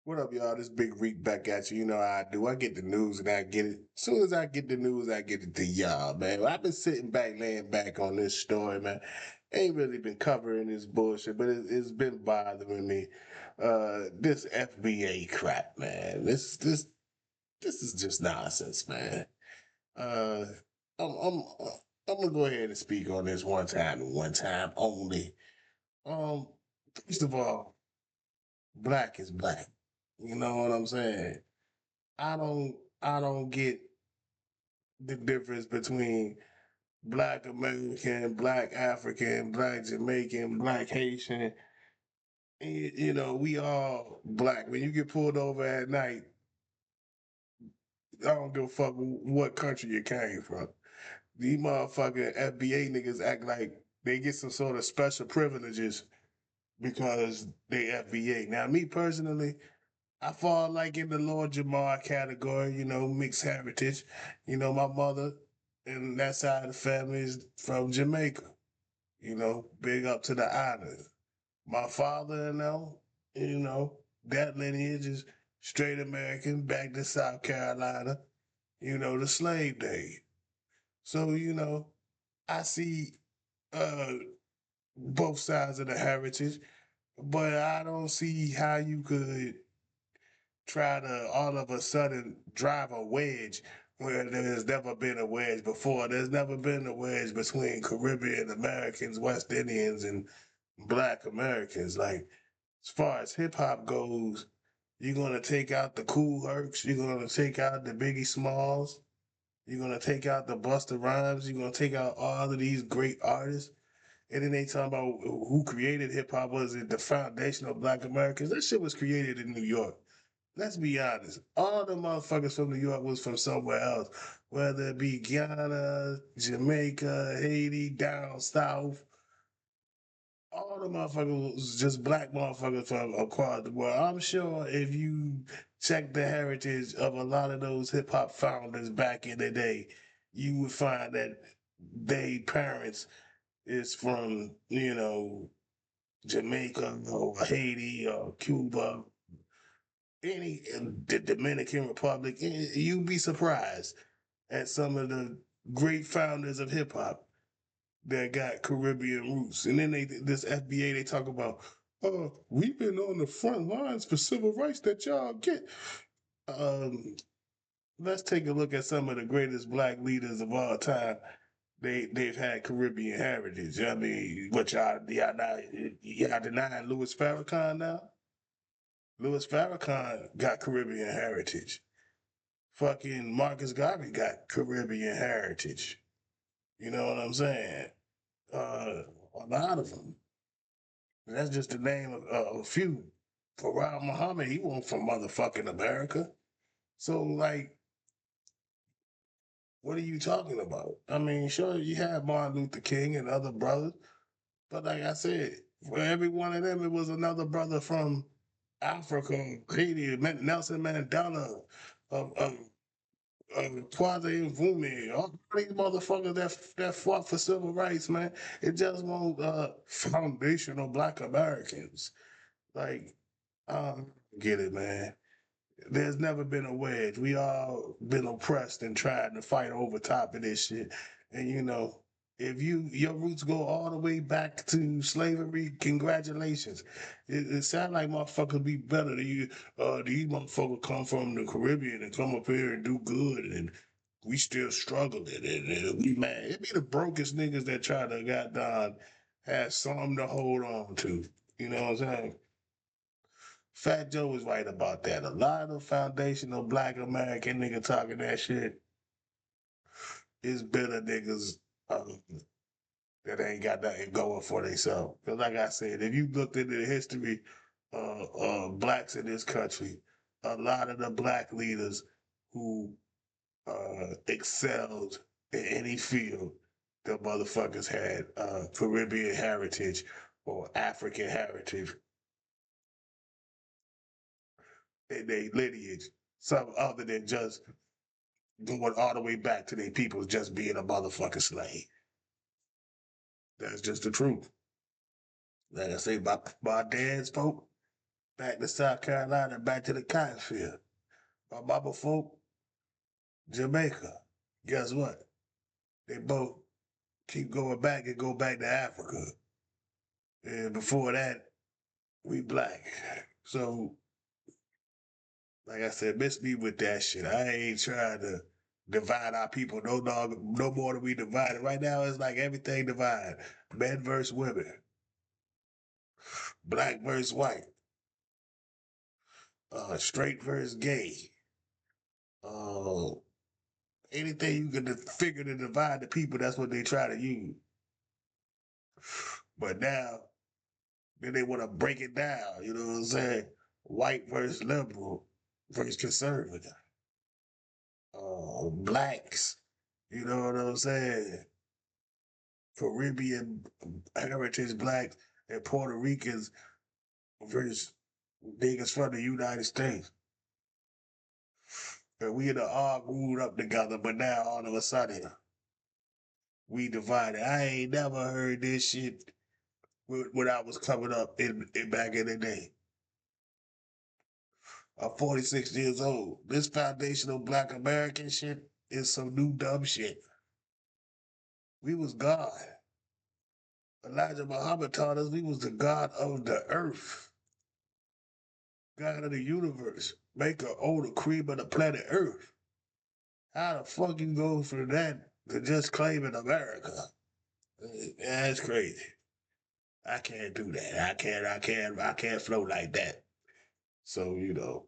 What up, y'all? This Big Reek back at you. You know how I do. I get the news and I get it. As soon as I get the news, I get it to y'all, man. I've been sitting back, laying back on this story, man. Ain't really been covering this bullshit, but it's been bothering me. This FBA crap, man. This is just nonsense, man. Uh, I'm I'm I'm gonna go ahead and speak on this one time and one time only. Um, First of all, black is black. You know what I'm saying? I don't get the difference between black American, black African, black Jamaican, black Haitian. You know, we all black. When you get pulled over at night, I don't give a fuck what country you came from. These motherfucking FBA niggas act like they get some sort of special privileges because they FBA. Now, me personally, I fall like in the Lord Jamar category, you know, mixed heritage. You know, my mother and that side of the family is from Jamaica. You know, big up to the island. My father and them, you know, that lineage is straight American back to South Carolina, you know, the slave day. So, you know, I see uh both sides of the heritage, but I don't see how you could try to all of a sudden drive a wedge where there's never been a wedge before. There's never been a wedge between Caribbean Americans, West Indians, and Black Americans. Like, as far as hip hop goes, you're gonna take out the Cool Hercs, you're gonna take out the Biggie Smalls, you're gonna take out the Busta Rhymes, you're gonna take out all of these great artists. And then they talking about who created hip hop. Was it the foundation of Black Americans? That shit was created in New York. Let's be honest. All the motherfuckers from New York was from somewhere else, whether it be Guyana, Jamaica, Haiti, down south. All the motherfuckers was just black motherfuckers from across the world. I'm sure if you check the heritage of a lot of those hip hop founders back in the day, you would find that they parents is from, you know, Jamaica or Haiti or Cuba, any the Dominican Republic. You'd be surprised at some of the great founders of hip hop that got Caribbean roots. And then this FBA they talk about, we've been on the front lines for civil rights that y'all get. Um, let's take a look at some of the greatest black leaders of all time. They've had Caribbean heritage. I mean, what y'all denying Louis Farrakhan now? Louis Farrakhan got Caribbean heritage. Fucking Marcus Garvey got Caribbean heritage. You know what I'm saying? A lot of them. That's just the name of a few. Farah Muhammad, he wasn't from motherfucking America. So, like, what are you talking about? I mean, sure, you have Martin Luther King and other brothers, but like I said, for every one of them, it was another brother from Africa, Haiti, Nelson Mandela, um, um, Kwame Nkrumah, all these motherfuckers that fought for civil rights, man. It just won't foundational Black Americans. Like, I don't get it, man. There's never been a wedge. We all been oppressed and trying to fight over top of this shit. And you know, if your roots go all the way back to slavery, congratulations. It sounds like motherfuckers be better than you. These motherfuckers come from the Caribbean and come up here and do good, and we still struggling, and we mad. It be the brokest niggas that try to goddamn have something to hold on to. You know what I'm saying? Fat Joe was right about that. A lot of foundational Black American nigga talking that shit is bitter niggas that ain't got nothing going for themselves. Because, like I said, if you looked into the history of blacks in this country, a lot of the black leaders who excelled in any field, the motherfuckers had Caribbean heritage or African heritage in their lineage, some other than just going all the way back to their people just being a motherfucking slave. That's just the truth. Like I say, my dad's folk, back to South Carolina, back to the cotton field. My mama folk, Jamaica. Guess what? They both keep going back and go back to Africa. And before that, we black. So, like I said, miss me with that shit. I ain't trying to divide our people no more than we divided. Right now, it's like everything divided. Men versus women, black versus white, straight versus gay. Uh, anything you can figure to divide the people, that's what they try to use. But now, then they want to break it down. You know what I'm saying? White versus liberal versus conservative. Blacks. You know what I'm saying? Caribbean heritage blacks and Puerto Ricans versus niggas from the United States. And we all grew up together, but now all of a sudden we divided. I ain't never heard this shit when I was coming up in back in the day. I'm 46 years old. This foundational black American shit is some new dumb shit. We was God. Elijah Muhammad taught us we was the God of the earth. God of the universe. Maker, owner, cream of the planet Earth. How the fuck you go from that to just claiming America? That's crazy. I can't do that. I can't flow like that. So,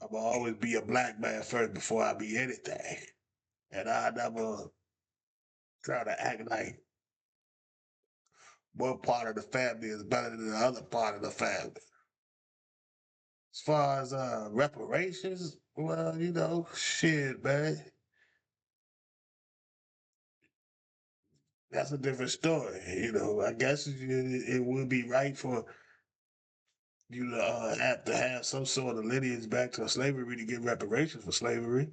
I'ma always be a black man first before I be anything. And I never try to act like one part of the family is better than the other part of the family. As far as reparations, well, shit, man. That's a different story. I guess it would be right for you to have some sort of lineage back to slavery to get reparations for slavery.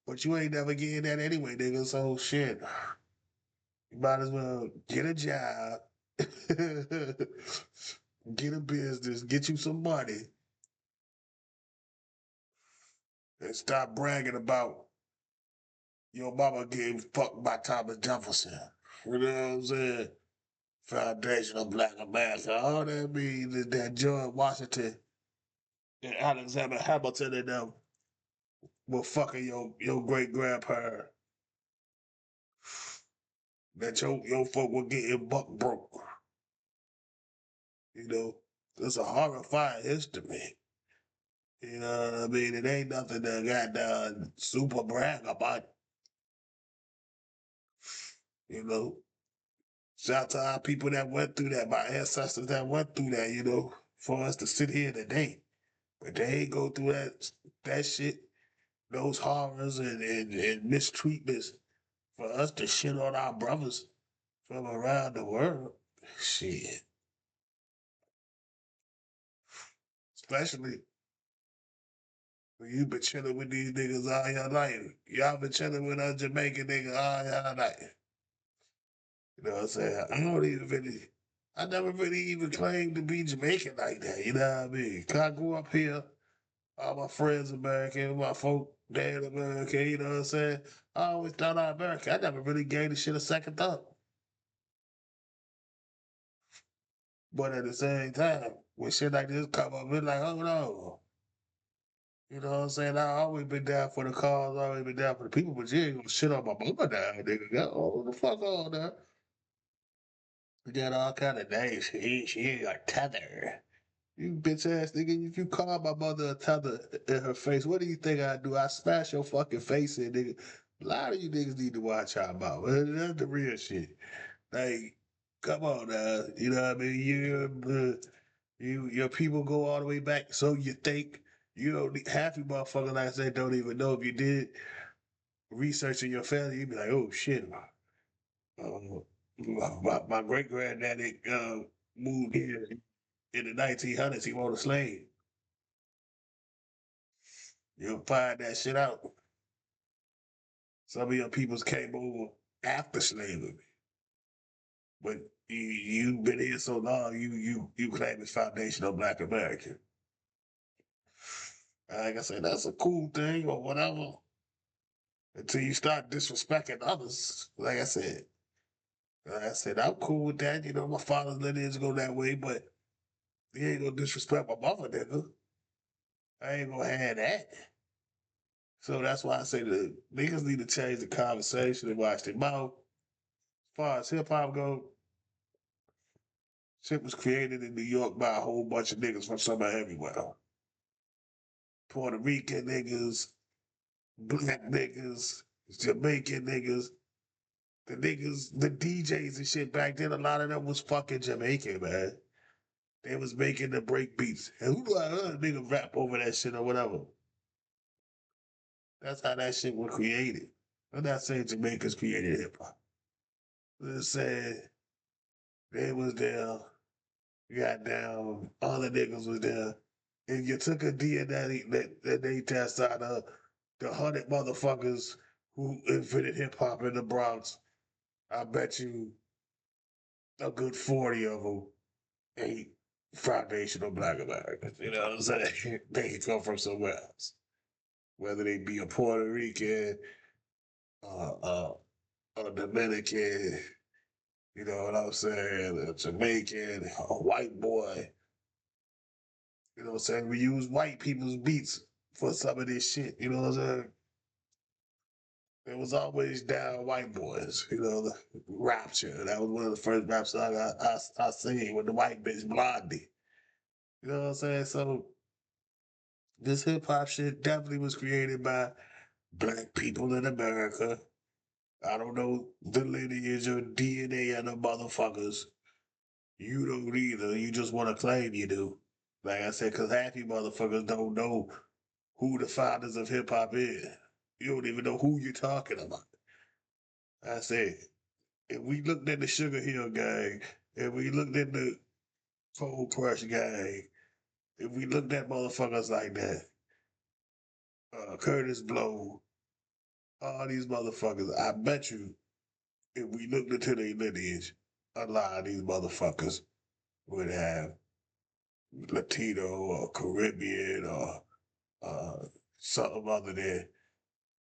But you ain't never getting that anyway, nigga. So shit. You might as well get a job, get a business, get you some money, and stop bragging about your mama getting fucked by Thomas Jefferson. You know what I'm saying? Foundation of Black America. All that means is that George Washington and Alexander Hamilton and them were fucking your great grandparent. That your folk were getting buck broke. It's a horrifying history. You know what I mean? It ain't nothing that got done super brag about. You know, shout out to our people that went through that, my ancestors that went through that. For us to sit here today, but they ain't go through that shit, those horrors and mistreatments for us to shit on our brothers from around the world. Shit, especially when you been chilling with these niggas all your life. Y'all been chilling with us Jamaican niggas all your life. You know what I'm saying? I never really even claimed to be Jamaican like that. You know what I mean? 'Cause I grew up here, all my friends American, my folk, dad American, you know what I'm saying? I always thought I American. I never really gave the shit a second thought. But at the same time, when shit like this come up, it's like, oh no. You know what I'm saying? I always been down for the cause, always been down for the people, but you ain't gonna shit on my mama now, nigga. Go the fuck on now. We got all kind of names. She ain't like Tether. You bitch ass nigga, if you call my mother a tether in her face, what do you think I do? I smash your fucking face in, nigga. A lot of you niggas need to watch out about. That's the real shit. Like, come on now. You know what I mean? Your people go all the way back, so you think. You don't half you motherfuckers like I said don't even know if you did research in your family, you'd be like, oh shit. My great granddaddy moved here in the 1900s. He was a slave. You'll find that shit out. Some of your peoples came over after slavery. But You've been here so long, you claim it's foundational Black American. Like I said, that's a cool thing or whatever. Until you start disrespecting others. Like I said, I'm cool with that. You know, my father's lineage go that way, but he ain't gonna disrespect my mother, nigga. I ain't gonna have that. So that's why I say the niggas need to change the conversation and watch their mouth. As far as hip hop go, shit was created in New York by a whole bunch of niggas from somewhere everywhere. Puerto Rican niggas, black niggas, Jamaican niggas. The DJs and shit back then, a lot of them was fucking Jamaican, man. They was making the break beats. And who do I heard a nigga rap over that shit or whatever? That's how that shit was created. I'm not saying Jamaicans created hip hop. I'm just saying they was there, goddamn, all the niggas was there. If you took a DNA test out of the 100 motherfuckers who invented hip hop in the Bronx, I bet you a good 40 of them ain't foundational Black Americans. You know what I'm saying? They come from somewhere else. Whether they be a Puerto Rican, uh, uh, a Dominican, you know what I'm saying, a Jamaican, a white boy. You know what I'm saying? We use white people's beats for some of this shit. You know what I'm saying? It was always down white boys, you know, the Rapture. That was one of the first rap songs I seen with the white bitch Blondie. You know what I'm saying? So this hip hop shit definitely was created by black people in America. I don't know the lineage or DNA of the motherfuckers. You don't either. You just want to claim you do. Like I said, because half you motherfuckers don't know who the founders of hip hop is. You don't even know who you're talking about. I said, if we looked at the Sugar Hill gang, if we looked at the Cold Crush gang, if we looked at motherfuckers like that, Curtis Blow, all these motherfuckers, I bet you, if we looked into their lineage, a lot of these motherfuckers would have Latino or Caribbean or something other than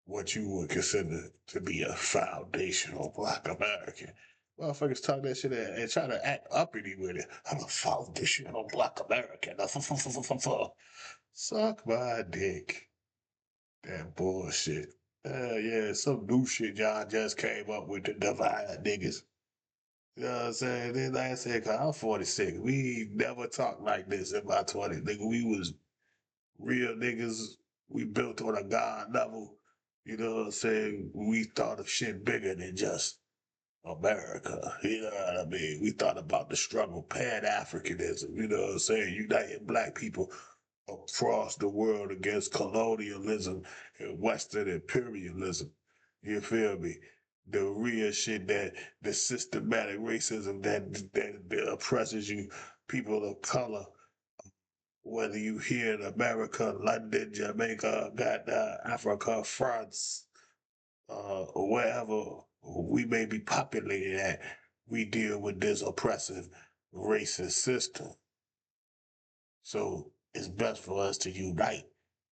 what you would consider to be a foundational Black American. Motherfuckers talk that shit and try to act uppity with it. I'm a foundational Black American. Suck my dick. That bullshit. Yeah, some new shit y'all just came up with to divide niggas. You know what I'm saying? Then like I said, cause I'm 46. We never talked like this in my 20s. Nigga, we was real niggas. We built on a God level. You know what I'm saying? We thought of shit bigger than just America. You know what I mean? We thought about the struggle, Pan-Africanism, you know what I'm saying? Uniting black people across the world against colonialism and Western imperialism. You feel me? The real shit that the systematic racism that oppresses you, people of color, whether you here in America, London, Jamaica, Ghana, Africa, France, or wherever we may be populated at, we deal with this oppressive racist system. So it's best for us to unite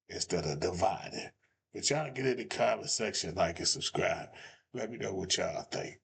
instead of dividing. But y'all get in the comment section, like and subscribe. Let me know what y'all think.